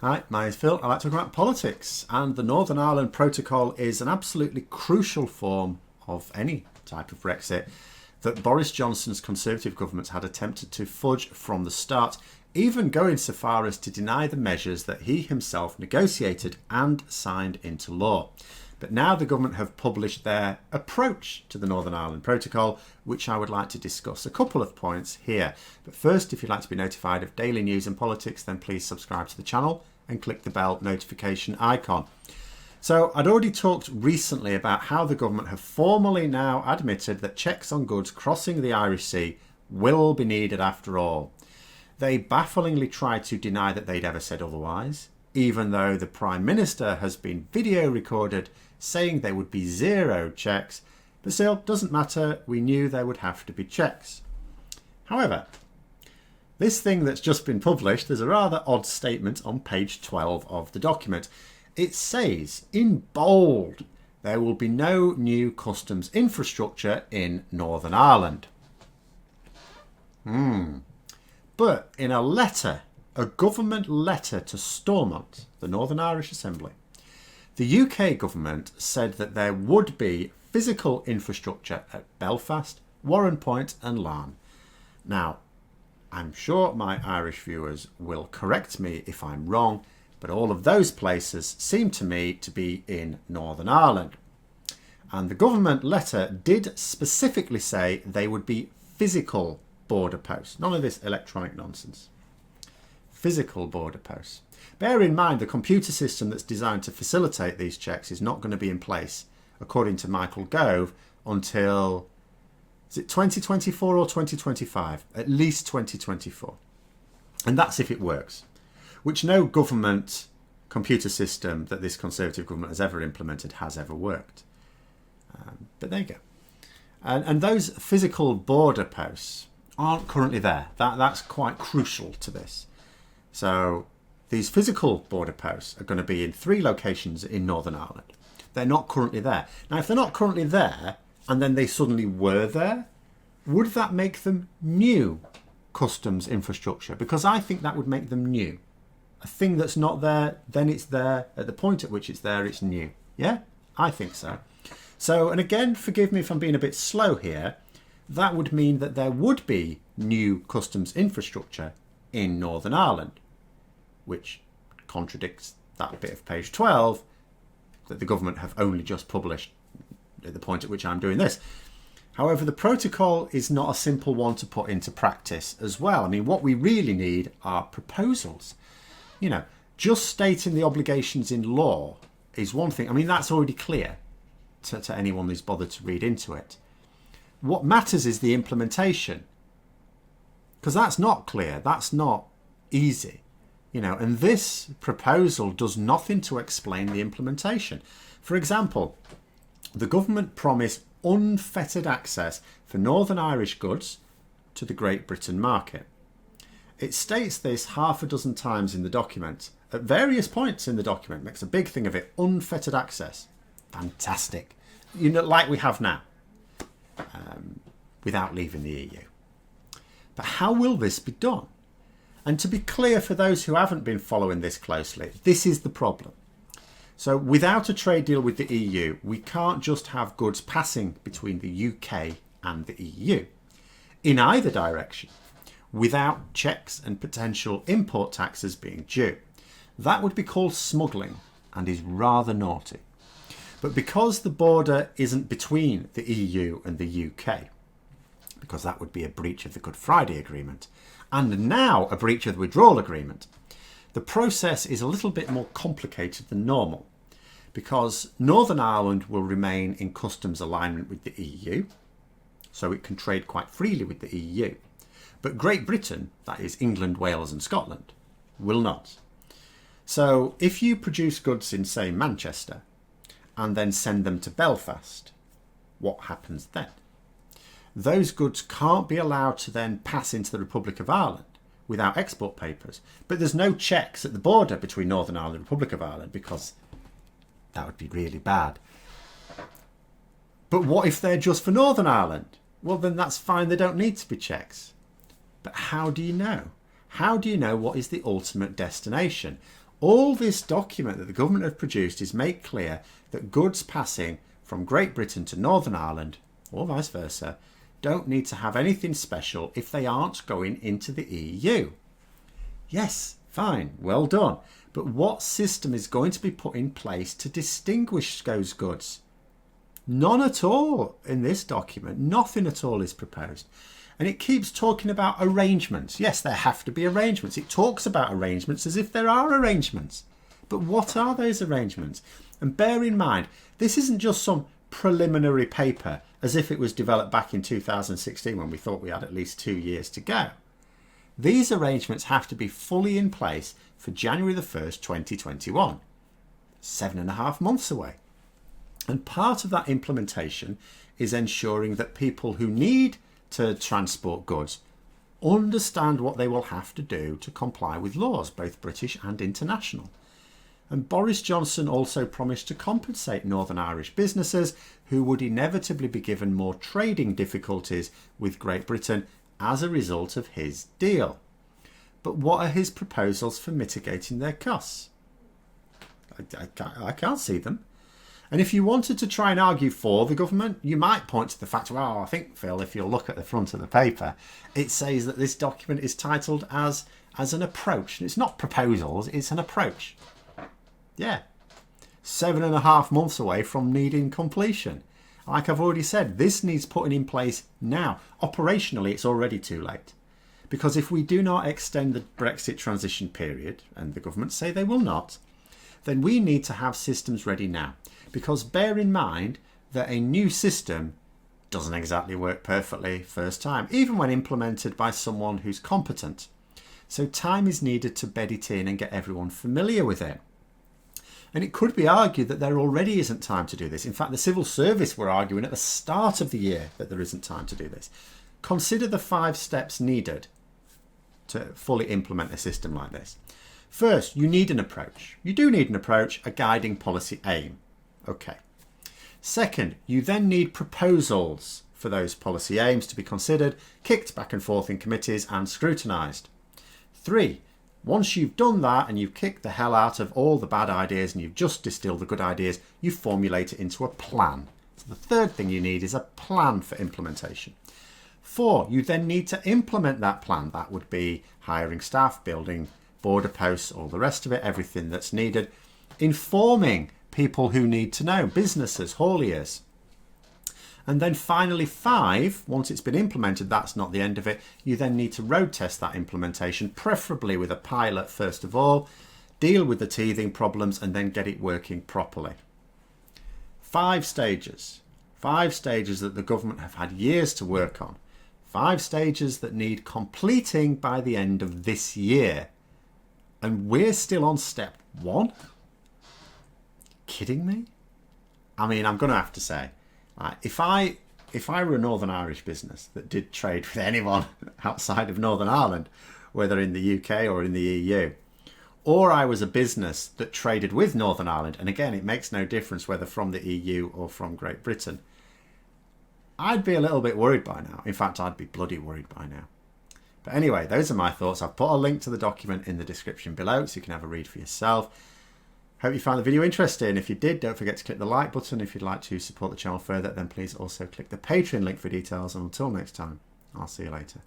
Hi, my name's Phil. I like to talk about politics, and the Northern Ireland Protocol is an absolutely crucial form of any type of Brexit that Boris Johnson's Conservative government had attempted to fudge from the start, even going so far as to deny the measures that he himself negotiated and signed into law. But now the government have published their approach to the Northern Ireland Protocol, which I would like to discuss a couple of points here. But first, if you'd like to be notified of daily news and politics, then please subscribe to the channel and click the bell notification icon. So I'd already talked recently about how the government have formally now admitted that checks on goods crossing the Irish Sea will be needed after all. They bafflingly tried to deny that they'd ever said otherwise, even though the Prime Minister has been video recorded saying there would be zero checks, but still, doesn't matter, we knew there would have to be checks. However, this thing that's just been published, there's a rather odd statement on page 12 of the document. It says, in bold, there will be no new customs infrastructure in Northern Ireland. But in a letter, a government letter to Stormont, the Northern Irish Assembly, the UK government said that there would be physical infrastructure at Belfast, Warrenpoint and Larne. Now, I'm sure my Irish viewers will correct me if I'm wrong, but all of those places seem to me to be in Northern Ireland. And the government letter did specifically say they would be physical border posts, none of this electronic nonsense. Physical border posts. Bear in mind the computer system that's designed to facilitate these checks is not going to be in place, according to Michael Gove, until, is it 2024 or 2025? At least 2024. And that's if it works, which no government computer system that this Conservative government has ever implemented has ever worked. But there you go. And those physical border posts aren't currently there. That's quite crucial to this. So these physical border posts are going to be in 3 locations in Northern Ireland. They're not currently there. Now, if they're not currently there, and then they suddenly were there, would that make them new customs infrastructure? Because I think that would make them new. A thing that's not there, then it's there. At the point at which it's there, it's new. Yeah? I think so. So, and again, forgive me if I'm being a bit slow here, that would mean that there would be new customs infrastructure in Northern Ireland, which contradicts that bit of page 12 that the government have only just published at the point at which I'm doing this. However, the protocol is not a simple one to put into practice as well. I mean, what we really need are proposals. You know, just stating the obligations in law is one thing. I mean, that's already clear to anyone who's bothered to read into it. What matters is the implementation, because that's not clear. That's not easy. You know, and this proposal does nothing to explain the implementation. For example, the government promised unfettered access for Northern Irish goods to the Great Britain market. It states this half a dozen times in the document, at various points in the document, makes a big thing of it, unfettered access. Fantastic. You know, like we have now, without leaving the EU. But how will this be done? And to be clear for those who haven't been following this closely, this is the problem. So without a trade deal with the EU, we can't just have goods passing between the UK and the EU in either direction without checks and potential import taxes being due. That would be called smuggling and is rather naughty. But because the border isn't between the EU and the UK, because that would be a breach of the Good Friday Agreement, and now a breach of the withdrawal agreement, the process is a little bit more complicated than normal, because Northern Ireland will remain in customs alignment with the EU, so it can trade quite freely with the EU. But Great Britain, that is England, Wales and Scotland, will not. So if you produce goods in, say, Manchester, and then send them to Belfast, what happens then? Those goods can't be allowed to then pass into the Republic of Ireland without export papers. But there's no checks at the border between Northern Ireland and the Republic of Ireland, because that would be really bad. But what if they're just for Northern Ireland? Well, then that's fine. There don't need to be checks. But how do you know? How do you know what is the ultimate destination? All this document that the government have produced is make clear that goods passing from Great Britain to Northern Ireland, or vice versa, don't need to have anything special if they aren't going into the EU. Yes, fine, well done. But what system is going to be put in place to distinguish those goods? None at all in this document. Nothing at all is proposed. And it keeps talking about arrangements. Yes, there have to be arrangements. It talks about arrangements as if there are arrangements. But what are those arrangements? And bear in mind, this isn't just some preliminary paper as if it was developed back in 2016 when we thought we had at least 2 years to go. These arrangements have to be fully in place for January the 1st, 2021. 7.5 months away. And part of that implementation is ensuring that people who need to transport goods understand what they will have to do to comply with laws, both British and international. And Boris Johnson also promised to compensate Northern Irish businesses who would inevitably be given more trading difficulties with Great Britain as a result of his deal. But what are his proposals for mitigating their costs? I can't see them. And if you wanted to try and argue for the government, you might point to the fact, well, I think, Phil, if you look at the front of the paper, it says that this document is titled as an approach. And it's not proposals, it's an approach. Yeah. 7.5 months away from needing completion. Like I've already said, this needs putting in place now. Operationally, it's already too late. Because if we do not extend the Brexit transition period, and the government say they will not, then we need to have systems ready now. Because bear in mind that a new system doesn't exactly work perfectly first time, even when implemented by someone who's competent. So time is needed to bed it in and get everyone familiar with it. And it could be argued that there already isn't time to do this. In fact, the civil service were arguing at the start of the year that there isn't time to do this. Consider the 5 steps needed to fully implement a system like this. First, you need an approach. You do need an approach, a guiding policy aim. Okay. Second, you then need proposals for those policy aims to be considered, kicked back and forth in committees and scrutinised. 3, once you've done that and you've kicked the hell out of all the bad ideas and you've just distilled the good ideas, you formulate it into a plan. So the third thing you need is a plan for implementation. 4, you then need to implement that plan. That would be hiring staff, building border posts, all the rest of it, everything that's needed. Informing people who need to know, businesses, hauliers. And then finally 5, once it's been implemented, that's not the end of it. You then need to road test that implementation, preferably with a pilot first of all, deal with the teething problems and then get it working properly. 5 stages. 5 stages that the government have had years to work on. 5 stages that need completing by the end of this year. And we're still on step 1? Kidding me? I mean, I'm going to have to say, if I were a Northern Irish business that did trade with anyone outside of Northern Ireland, whether in the UK or in the EU, or I was a business that traded with Northern Ireland, and again, it makes no difference whether from the EU or from Great Britain, I'd be a little bit worried by now. In fact, I'd be bloody worried by now. But anyway, those are my thoughts. I've put a link to the document in the description below so you can have a read for yourself. Hope you found the video interesting. If you did, don't forget to click the like button. If you'd like to support the channel further, then please also click the Patreon link for details. And until next time, I'll see you later.